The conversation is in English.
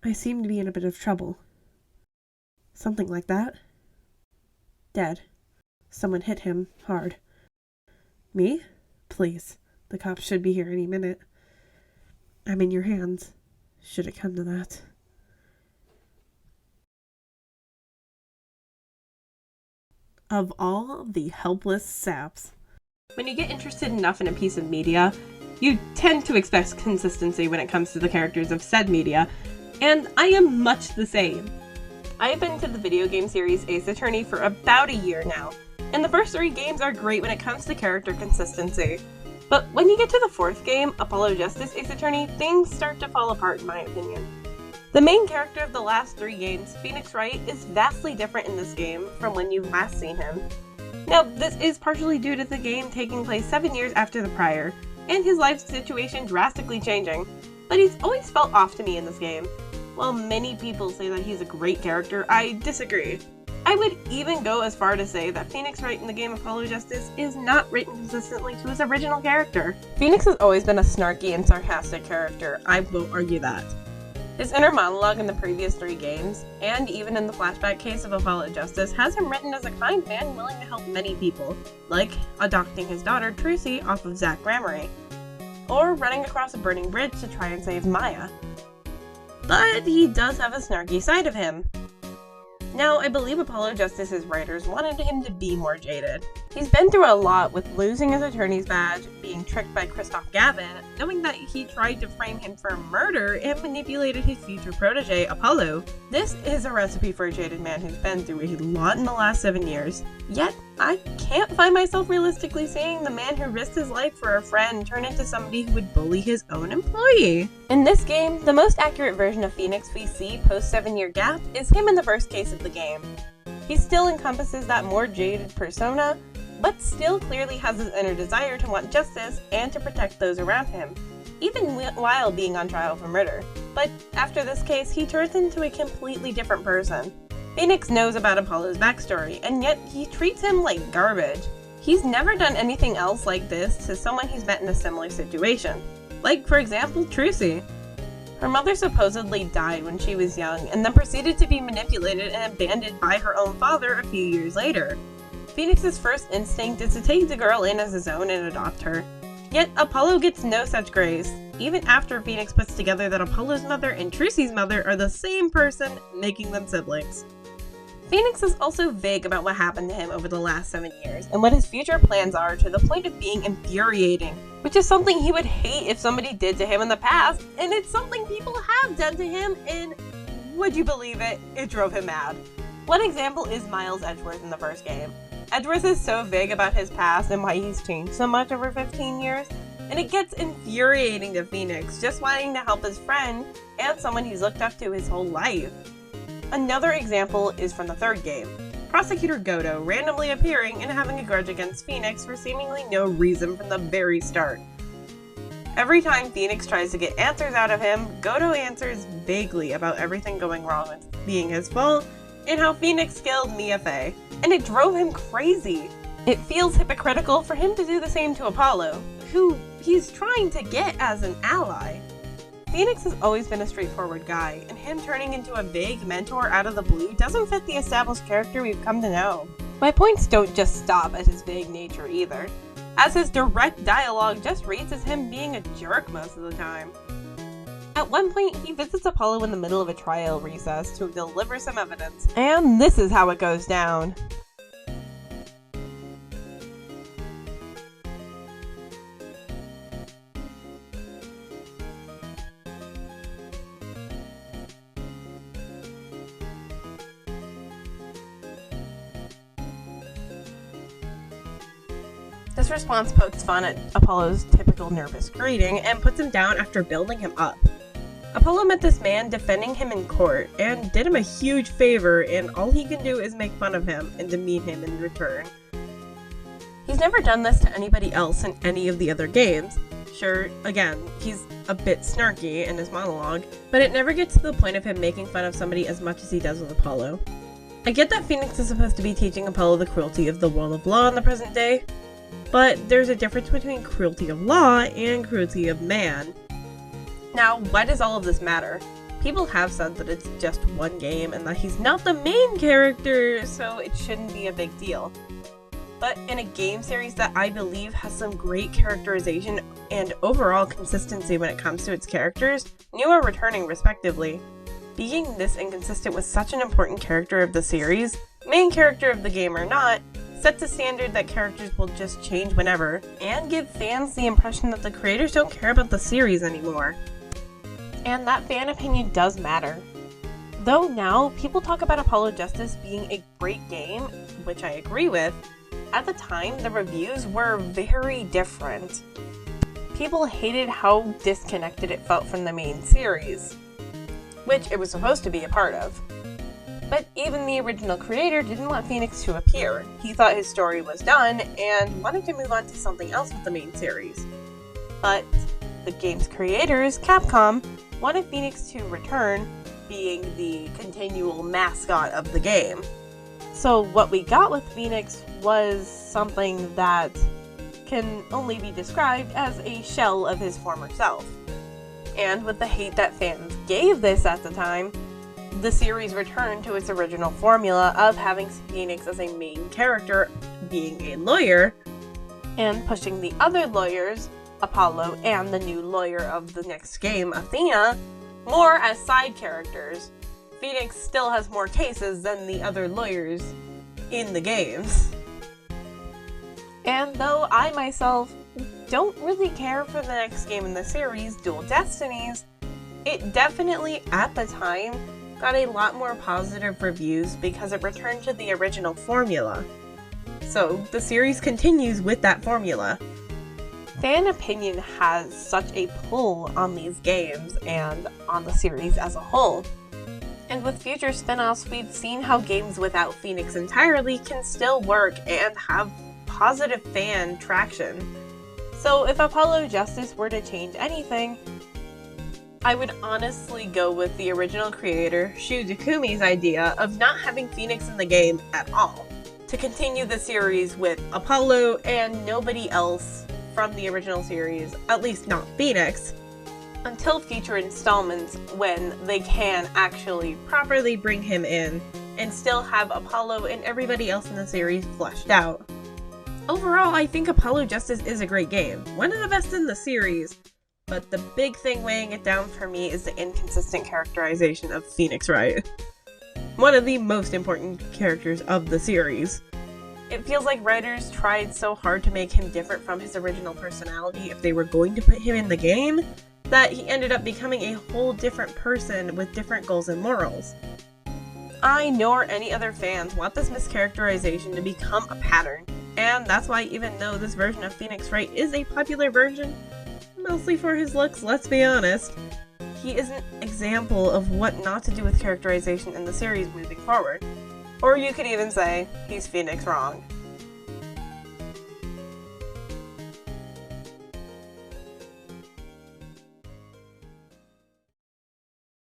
I seem to be in a bit of trouble. Something like that. Dead. Someone hit him hard. Me? Please. The cops should be here any minute. I'm in your hands, should it come to that. Of all the helpless saps. When you get interested enough in a piece of media, you tend to expect consistency when it comes to the characters of said media, and I am much the same. I have been to the video game series Ace Attorney for about a year now, and the first 3 games are great when it comes to character consistency. But when you get to the 4th game, Apollo Justice Ace Attorney, things start to fall apart in my opinion. The main character of the last 3 games, Phoenix Wright, is vastly different in this game from when you've last seen him. Now, this is partially due to the game taking place 7 years after the prior, and his life situation drastically changing, but he's always felt off to me in this game. While many people say that he's a great character, I disagree. I would even go as far to say that Phoenix Wright in the game Apollo Justice is not written consistently to his original character. Phoenix has always been a snarky and sarcastic character, I won't argue that. His inner monologue in the previous 3 games, and even in the flashback case of Apollo Justice, has him written as a kind man willing to help many people, like adopting his daughter Trucy off of Zach Gramarye, or running across a burning bridge to try and save Maya. But he does have a snarky side of him. Now, I believe Apollo Justice's writers wanted him to be more jaded. He's been through a lot with losing his attorney's badge, being tricked by Christoph Gavin, knowing that he tried to frame him for murder and manipulated his future protege, Apollo. This is a recipe for a jaded man who's been through a lot in the last 7 years. Yet, I can't find myself realistically seeing the man who risked his life for a friend turn into somebody who would bully his own employee. In this game, the most accurate version of Phoenix we see post 7-year gap is him in the first case of the game. He still encompasses that more jaded persona, but still clearly has his inner desire to want justice and to protect those around him, even while being on trial for murder. But after this case, he turns into a completely different person. Phoenix knows about Apollo's backstory, and yet he treats him like garbage. He's never done anything else like this to someone he's met in a similar situation. Like, for example, Trucy. Her mother supposedly died when she was young, and then proceeded to be manipulated and abandoned by her own father a few years later. Phoenix's first instinct is to take the girl in as his own and adopt her. Yet Apollo gets no such grace, even after Phoenix puts together that Apollo's mother and Trucy's mother are the same person, making them siblings. Phoenix is also vague about what happened to him over the last 7 years, and what his future plans are, to the point of being infuriating, which is something he would hate if somebody did to him in the past, and it's something people have done to him, and would you believe it, it drove him mad. One example is Miles Edgeworth in the first game. Edgeworth is so vague about his past and why he's changed so much over 15 years, and it gets infuriating to Phoenix, just wanting to help his friend and someone he's looked up to his whole life. Another example is from the 3rd game. Prosecutor Godo randomly appearing and having a grudge against Phoenix for seemingly no reason from the very start. Every time Phoenix tries to get answers out of him, Godo answers vaguely about everything going wrong with being his fault, and how Phoenix killed Mia Fey, and it drove him crazy. It feels hypocritical for him to do the same to Apollo, who he's trying to get as an ally. Phoenix has always been a straightforward guy, and him turning into a vague mentor out of the blue doesn't fit the established character we've come to know. My points don't just stop at his vague nature either, as his direct dialogue just reads as him being a jerk most of the time. At one point, he visits Apollo in the middle of a trial recess to deliver some evidence, and this is how it goes down. This response pokes fun at Apollo's typical nervous greeting and puts him down after building him up. Apollo met this man defending him in court and did him a huge favor, and all he can do is make fun of him and demean him in return. He's never done this to anybody else in any of the other games. Sure, again, he's a bit snarky in his monologue, but it never gets to the point of him making fun of somebody as much as he does with Apollo. I get that Phoenix is supposed to be teaching Apollo the cruelty of the world of law in the present day, but there's a difference between cruelty of law and cruelty of man. Now, why does all of this matter? People have said that it's just one game and that he's not the main character, so it shouldn't be a big deal. But in a game series that I believe has some great characterization and overall consistency when it comes to its characters, new or returning respectively, being this inconsistent with such an important character of the series, main character of the game or not, sets a standard that characters will just change whenever, and give fans the impression that the creators don't care about the series anymore. And that fan opinion does matter. Though now, people talk about Apollo Justice being a great game, which I agree with, at the time the reviews were very different. People hated how disconnected it felt from the main series, which it was supposed to be a part of. But even the original creator didn't want Phoenix to appear. He thought his story was done and wanted to move on to something else with the main series. But the game's creators, Capcom, wanted Phoenix to return, being the continual mascot of the game. So what we got with Phoenix was something that can only be described as a shell of his former self. And with the hate that fans gave this at the time, the series returned to its original formula of having Phoenix as a main character, being a lawyer, and pushing the other lawyers, Apollo and the new lawyer of the next game, Athena, more as side characters. Phoenix still has more cases than the other lawyers in the games. And though I myself don't really care for the next game in the series, Dual Destinies, it definitely, at the time, got a lot more positive reviews because it returned to the original formula. So, the series continues with that formula. Fan opinion has such a pull on these games and on the series as a whole. And with future spin-offs, we've seen how games without Phoenix entirely can still work and have positive fan traction. So if Apollo Justice were to change anything, I would honestly go with the original creator, Shu Takumi's idea of not having Phoenix in the game at all, to continue the series with Apollo and nobody else from the original series, at least not Phoenix, until future installments when they can actually properly bring him in and still have Apollo and everybody else in the series fleshed out. Overall, I think Apollo Justice is a great game, one of the best in the series, but the big thing weighing it down for me is the inconsistent characterization of Phoenix Wright, one of the most important characters of the series. It feels like writers tried so hard to make him different from his original personality if they were going to put him in the game, that he ended up becoming a whole different person with different goals and morals. I nor any other fans want this mischaracterization to become a pattern, and that's why even though this version of Phoenix Wright is a popular version, mostly for his looks, let's be honest, he is an example of what not to do with characterization in the series moving forward. Or you could even say, he's Phoenix wrong.